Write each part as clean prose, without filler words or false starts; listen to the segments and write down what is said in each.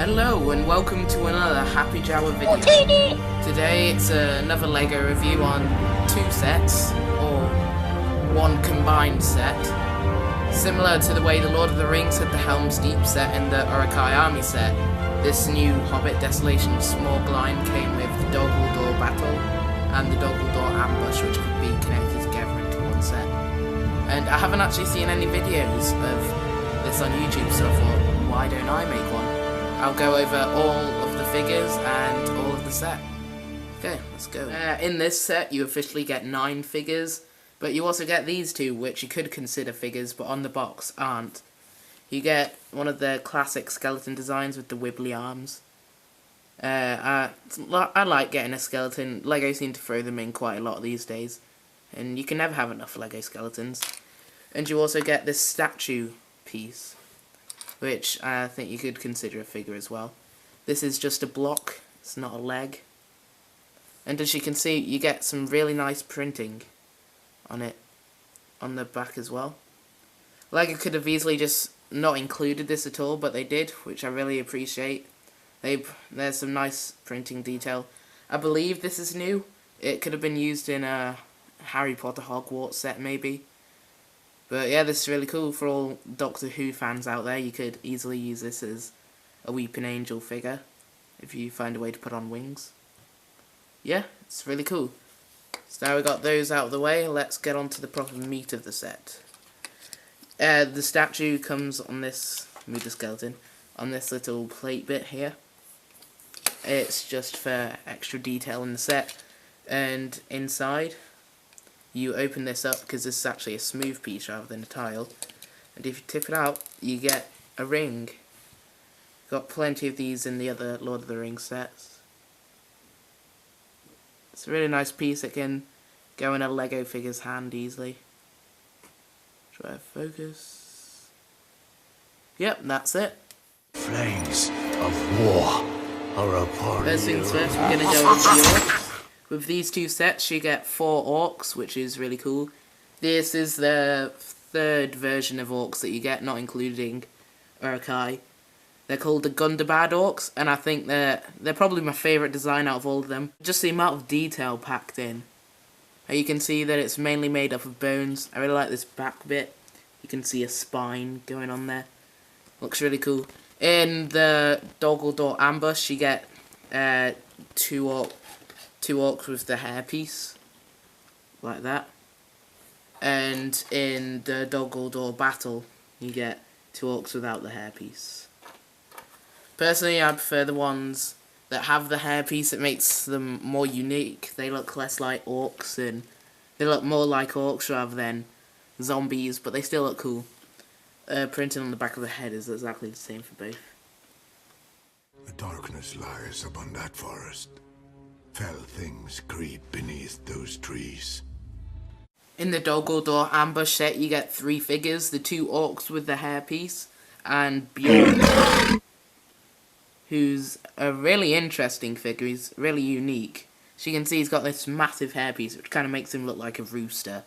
Hello and welcome to another Happy Jawa video. Today it's another LEGO review on two sets, or one combined set. Similar to the way the Lord of the Rings had the Helm's Deep set and the Uruk-hai Army set, this new Hobbit Desolation Smogline came with the Dol Guldur Battle and the Dol Guldur Ambush, which could be connected together into one set. And I haven't actually seen any videos of this on YouTube, so I thought, why don't I make one? I'll go over all of the figures and all of the set. Okay, let's go. In this set, you officially get 9 figures, but you also get these two, which you could consider figures, but on the box aren't. You get one of the classic skeleton designs with the wibbly arms. I like getting a skeleton. LEGO seem to throw them in quite a lot these days, and you can never have enough LEGO skeletons. And you also get this statue piece, which I think you could consider a figure as well. This is just a block, it's not a leg. And as you can see, you get some really nice printing on it, on the back as well. LEGO could have easily just not included this at all, but they did, which I really appreciate. There's some nice printing detail. I believe this is new. It could have been used in a Harry Potter Hogwarts set maybe. But yeah, this is really cool for all Doctor Who fans out there. You could easily use this as a Weeping Angel figure if you find a way to put on wings. Yeah, it's really cool. So now we got those out of the way, let's get on to the proper meat of the set. The statue comes on this, move the skeleton, on this little plate bit here. It's just for extra detail in the set. And inside, you open this up because this is actually a smooth piece rather than a tile, and if you tip it out you get a ring. Got plenty of these in the other Lord of the Rings sets. It's a really nice piece that can go in a LEGO figure's hand easily. Try to focus. Yep, that's it. Flames of war are upon you. First things first, we're going to go with the orcs. With these two sets, you get 4 orcs, which is really cool. This is the third version of orcs that you get, not including Uruk-hai. They're called the Gundabad orcs, and I think they're probably my favourite design out of all of them. Just the amount of detail packed in. You can see that it's mainly made up of bones. I really like this back bit. You can see a spine going on there. Looks really cool. In the Dol Guldur Ambush, you get 2 orcs with the hairpiece, like that. And in the Dol Guldur Battle, you get 2 orcs without the hairpiece. Personally, I prefer the ones that have the hairpiece. It makes them more unique. They look less like orcs, and they look more like orcs rather than zombies, but they still look cool. Printing on the back of the head is exactly the same for both. The darkness lies upon that forest. Fell things creep beneath those trees. In the Dol Guldur Ambush set, you get 3 figures, the 2 orcs with the hairpiece, and Beorn, who's a really interesting figure. He's really unique. As you can see, he's got this massive hairpiece, which kind of makes him look like a rooster.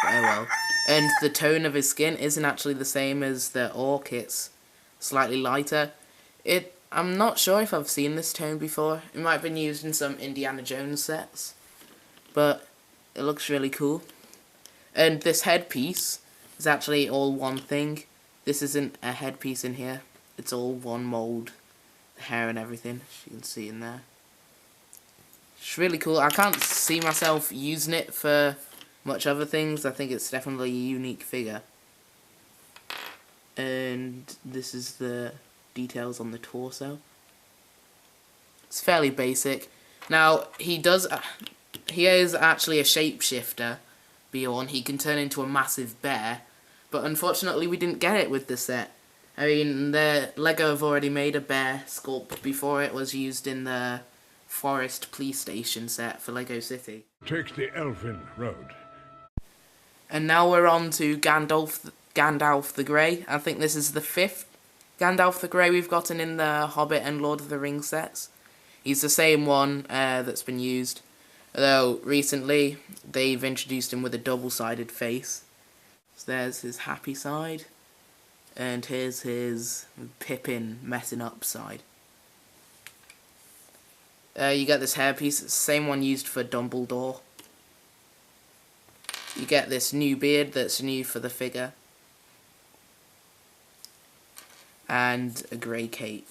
But oh well. And the tone of his skin isn't actually the same as the orc, it's slightly lighter. I'm not sure if I've seen this tone before. It might have been used in some Indiana Jones sets, but it looks really cool. And this headpiece is actually all one thing. This isn't a headpiece in here. It's all one mould. The hair and everything, as you can see in there. It's really cool. I can't see myself using it for much other things. I think it's definitely a unique figure. And this is the details on the torso. It's fairly basic. Now, he is actually a shapeshifter, Beorn. He can turn into a massive bear, but unfortunately we didn't get it with the set. I mean, the LEGO have already made a bear sculpt before it was used in the Forest Police Station set for LEGO City. Take the Elfin Road. And now we're on to Gandalf the Grey. I think this is the 5th Gandalf the Grey we've gotten in the Hobbit and Lord of the Rings sets. He's the same one that's been used, although recently they've introduced him with a double-sided face. So there's his happy side, and here's his Pippin messing up side. You get this hairpiece, it's the same one used for Dumbledore. You get this new beard that's new for the figure. And a grey cape.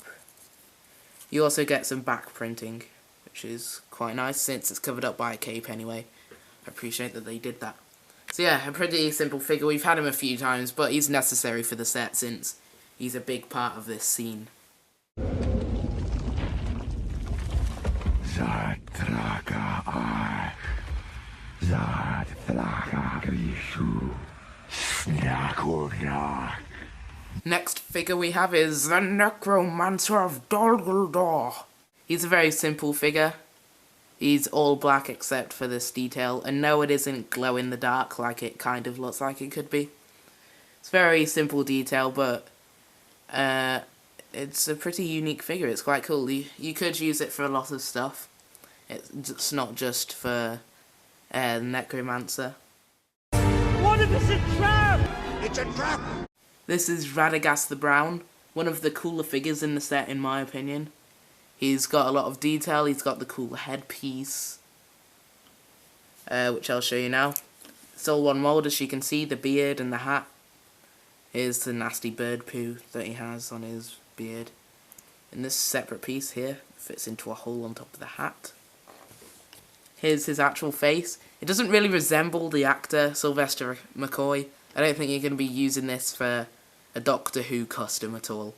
You also get some back printing, which is quite nice since it's covered up by a cape anyway. I appreciate that they did that. So yeah, a pretty simple figure. We've had him a few times, but he's necessary for the set since he's a big part of this scene. Next figure we have is the Necromancer of Dol Guldur. He's a very simple figure. He's all black except for this detail, and no, it isn't glow in the dark like it kind of looks like it could be. It's very simple detail, but it's a pretty unique figure. It's quite cool. You could use it for a lot of stuff. It's not just for Necromancer. What if it's a trap? It's a trap! This is Radagast the Brown, one of the cooler figures in the set in my opinion. He's got a lot of detail, he's got the cool headpiece, which I'll show you now. It's all one mold, as you can see, the beard and the hat. Here's the nasty bird poo that he has on his beard. And this separate piece here fits into a hole on top of the hat. Here's his actual face. It doesn't really resemble the actor Sylvester McCoy. I don't think you're going to be using this for a Doctor Who custom at all.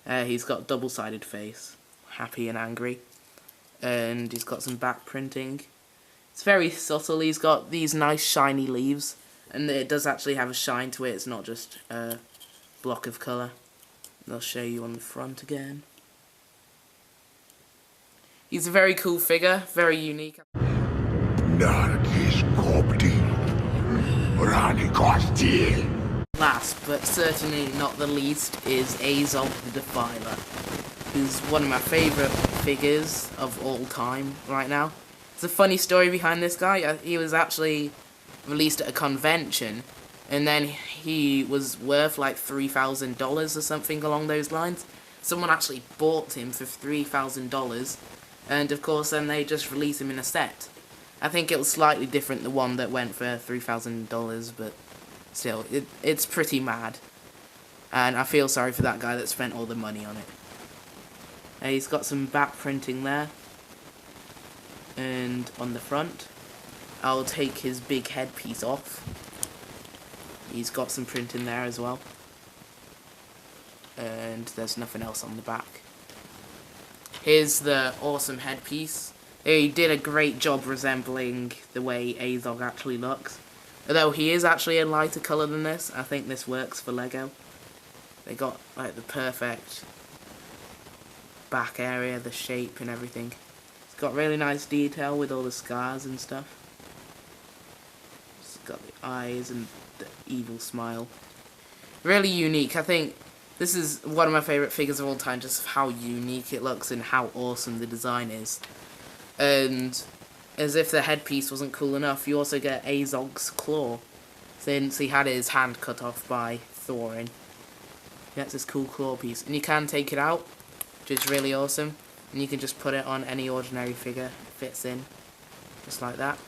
He's got a double-sided face, happy and angry. And he's got some back printing. It's very subtle. He's got these nice shiny leaves. And it does actually have a shine to it. It's not just a block of colour. I'll show you on the front again. He's a very cool figure, very unique. Last, but certainly not the least, is Azog the Defiler, who's one of my favourite figures of all time right now. There's a funny story behind this guy. He was actually released at a convention, and then he was worth like $3,000 or something along those lines. Someone actually bought him for $3,000, and of course then they just release him in a set. I think it was slightly different, the one that went for $3,000, but still, it's pretty mad. And I feel sorry for that guy that spent all the money on it. He's got some back printing there. And on the front, I'll take his big headpiece off. He's got some printing there as well. And there's nothing else on the back. Here's the awesome headpiece. He did a great job resembling the way Azog actually looks. Although he is actually a lighter colour than this, I think this works for Lego. They got like the perfect back area, the shape and everything. It's got really nice detail with all the scars and stuff. It's got the eyes and the evil smile. Really unique. I think this is one of my favourite figures of all time, just how unique it looks and how awesome the design is. And as if the headpiece wasn't cool enough, you also get Azog's claw, since he had his hand cut off by Thorin. He gets this cool claw piece, and you can take it out, which is really awesome. And you can just put it on any ordinary figure, it fits in, just like that.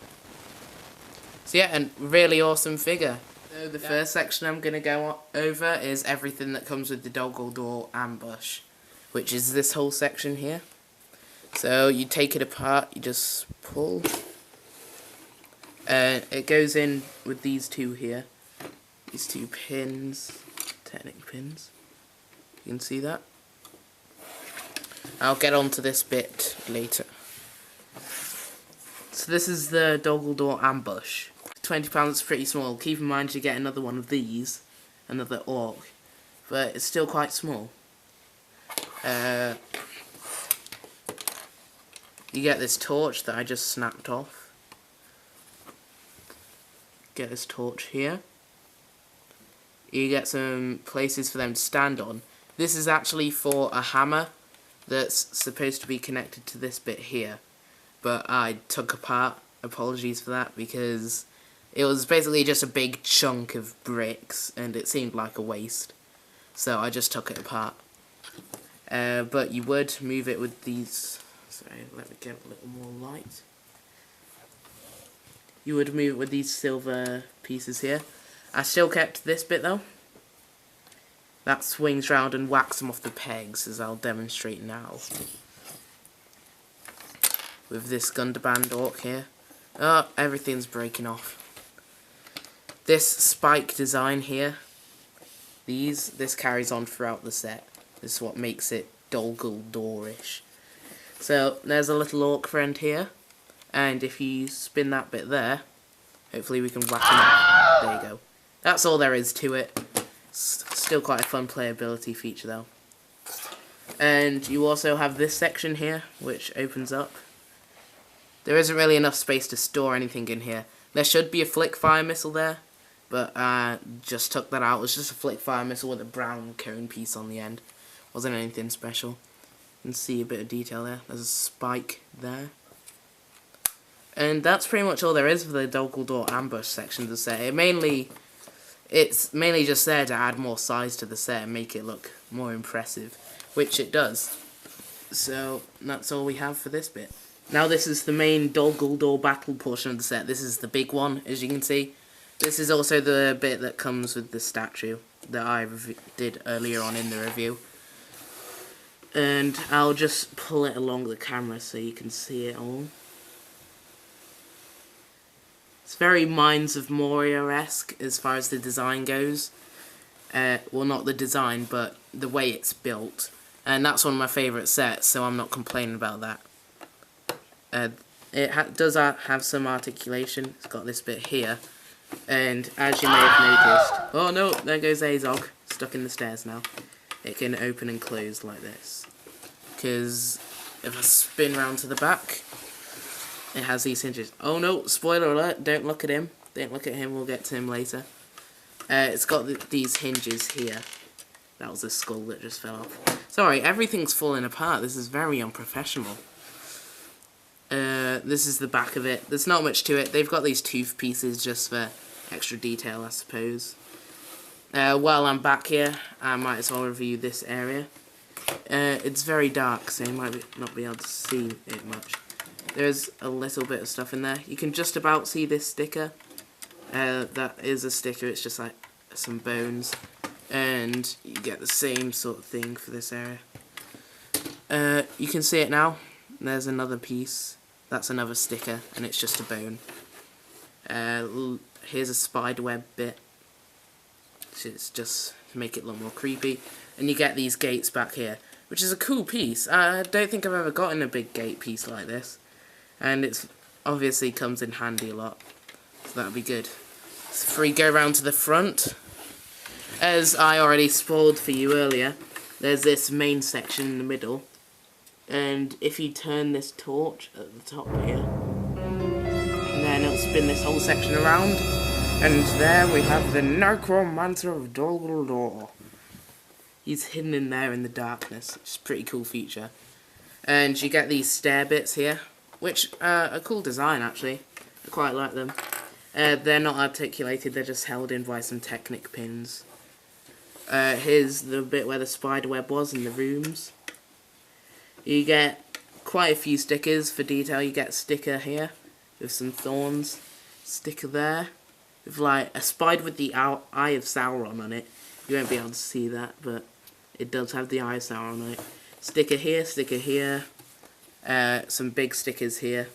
So yeah, a really awesome figure. So the first section I'm going to go over is everything that comes with the Dol Guldur Ambush, which is this whole section here. So you take it apart, you just pull. It goes in with these two here. These two pins, technic pins. You can see that. I'll get onto this bit later. So this is the Dol Guldur Ambush. £20 is pretty small. Keep in mind you get another one of these, another orc, but it's still quite small. You get this torch that I just snapped off. Get this torch here. You get some places for them to stand on. This is actually for a hammer that's supposed to be connected to this bit here. But I took apart, apologies for that, because it was basically just a big chunk of bricks and it seemed like a waste. So I just took it apart. But you would move it with these Sorry, let me get a little more light. You would move it with these silver pieces here. I still kept this bit though. That swings round and whacks them off the pegs, as I'll demonstrate now. With this Gunderband orc here. Oh, everything's breaking off. This spike design here, this carries on throughout the set. This is what makes it Dol Guldur-ish. So, there's a little orc friend here. And if you spin that bit there, hopefully we can whack him up. There you go. That's all there is to it. Still quite a fun playability feature though. And you also have this section here, which opens up. There isn't really enough space to store anything in here. There should be a flick fire missile there, but I just took that out. It was just a flick fire missile with a brown cone piece on the end. Wasn't anything special. You can see a bit of detail there. There's a spike there. And that's pretty much all there is for the Dol Guldur Ambush section of the set. It's mainly just there to add more size to the set and make it look more impressive, which it does. So that's all we have for this bit. Now this is the main Dol Guldur Battle portion of the set. This is the big one, as you can see. This is also the bit that comes with the statue that I did earlier on in the review. And I'll just pull it along the camera so you can see it all. It's very Mines of Moria-esque as far as the design goes. Well, not the design, but the way it's built. And that's one of my favourite sets, so I'm not complaining about that. It does have some articulation. It's got this bit here. And as you may have noticed... Oh no, there goes Azog. Stuck in the stairs now. It can open and close like this. Because if I spin round to the back, it has these hinges. Oh no, spoiler alert, don't look at him. Don't look at him, we'll get to him later. It's got these hinges here. That was a skull that just fell off. Sorry, everything's falling apart. This is very unprofessional. This is the back of it. There's not much to it. They've got these tooth pieces just for extra detail, I suppose. While I'm back here, I might as well review this area. It's very dark, so you might not be able to see it much. There's a little bit of stuff in there. You can just about see this sticker. That is a sticker, it's just like some bones. And you get the same sort of thing for this area. You can see it now. There's another piece. That's another sticker, and it's just a bone. Here's a spiderweb bit. It's just to make it look more creepy. And you get these gates back here, which is a cool piece. I don't think I've ever gotten a big gate piece like this. And it's obviously comes in handy a lot. So that'll be good. So if we go around to the front, as I already spoiled for you earlier, there's this main section in the middle. And if you turn this torch at the top here, and then it'll spin this whole section around, and there we have the Necromancer of Dol Guldur. He's hidden in there in the darkness, which is a pretty cool feature. And you get these stair bits here, which are a cool design actually. I quite like them. They're not articulated, they're just held in by some Technic pins. Here's the bit where the spiderweb was in the rooms. You get quite a few stickers for detail. You get a sticker here with some thorns, sticker there with like a spider with the eye of Sauron on it. You won't be able to see that, but it does have the eye of Sauron on it. Sticker here, some big stickers here,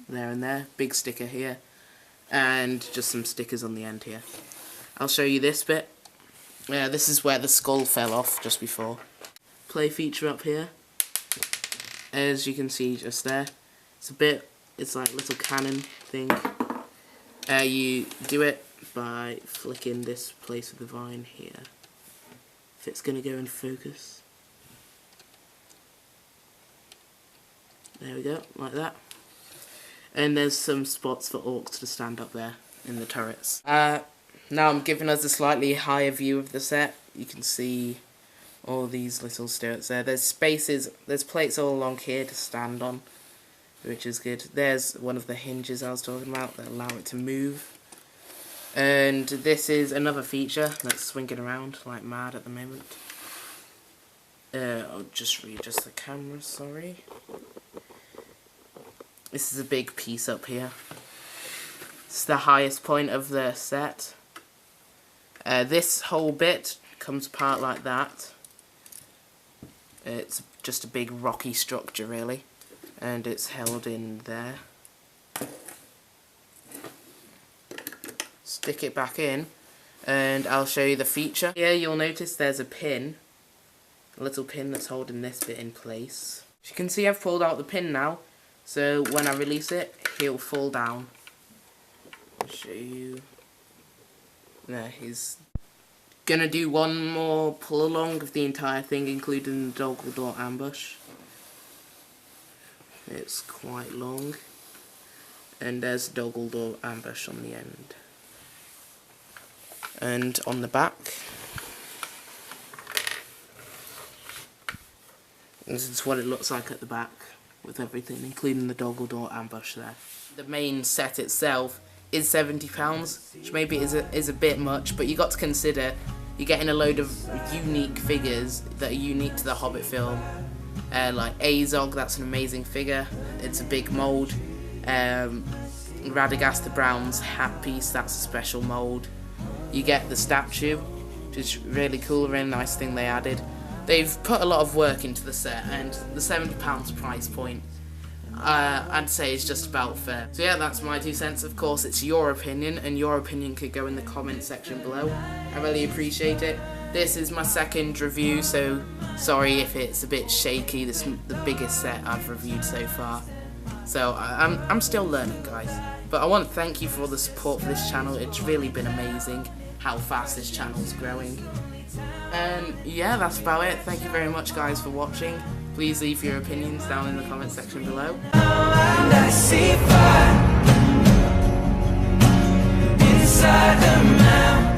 there and there, big sticker here, and just some stickers on the end here. I'll show you this bit. This is where the skull fell off just before. Play feature up here. As you can see just there, it's like a little cannon thing. You do it by flicking this place of the vine here. If it's going to go in focus. There we go, like that. And there's some spots for orcs to stand up there in the turrets. Now I'm giving us a slightly higher view of the set. You can see all these little stilts there. There's spaces, there's plates all along here to stand on, which is good. There's one of the hinges I was talking about that allow it to move. And this is another feature that's swinging around like mad at the moment. I'll just readjust the camera, sorry. This is a big piece up here. It's the highest point of the set. This whole bit comes apart like that. It's just a big rocky structure really, and it's held in there. Stick it back in and I'll show you the feature. Here you'll notice there's a pin, a little pin that's holding this bit in place. As you can see, I've pulled out the pin now, so when I release it, he'll fall down. I'll show you. There, he's gonna do one more pull along of the entire thing, including the Dol Guldur Ambush. It's quite long, and there's Dol Guldur Ambush on the end. And on the back, this is what it looks like at the back, with everything, including the Dol Guldur Ambush there. The main set itself is £70, which maybe is a bit much, but you got to consider you're getting a load of unique figures that are unique to the Hobbit film. Like Azog, that's an amazing figure, it's a big mould. Radagast the Brown's hat piece, that's a special mould. You get the statue, which is really cool, a really nice thing they added. They've put a lot of work into the set, and the £70 price point, I'd say is just about fair. So yeah, that's my 2 cents. Of course, it's your opinion, and your opinion could go in the comment section below. I really appreciate it. This is my second review, so sorry if it's a bit shaky. This is the biggest set I've reviewed so far. So I'm still learning, guys. But I want to thank you for all the support for this channel. It's really been amazing how fast this channel is growing. And yeah, that's about it. Thank you very much, guys, for watching. Please leave your opinions down in the comment section below. And I see fire inside the mouth.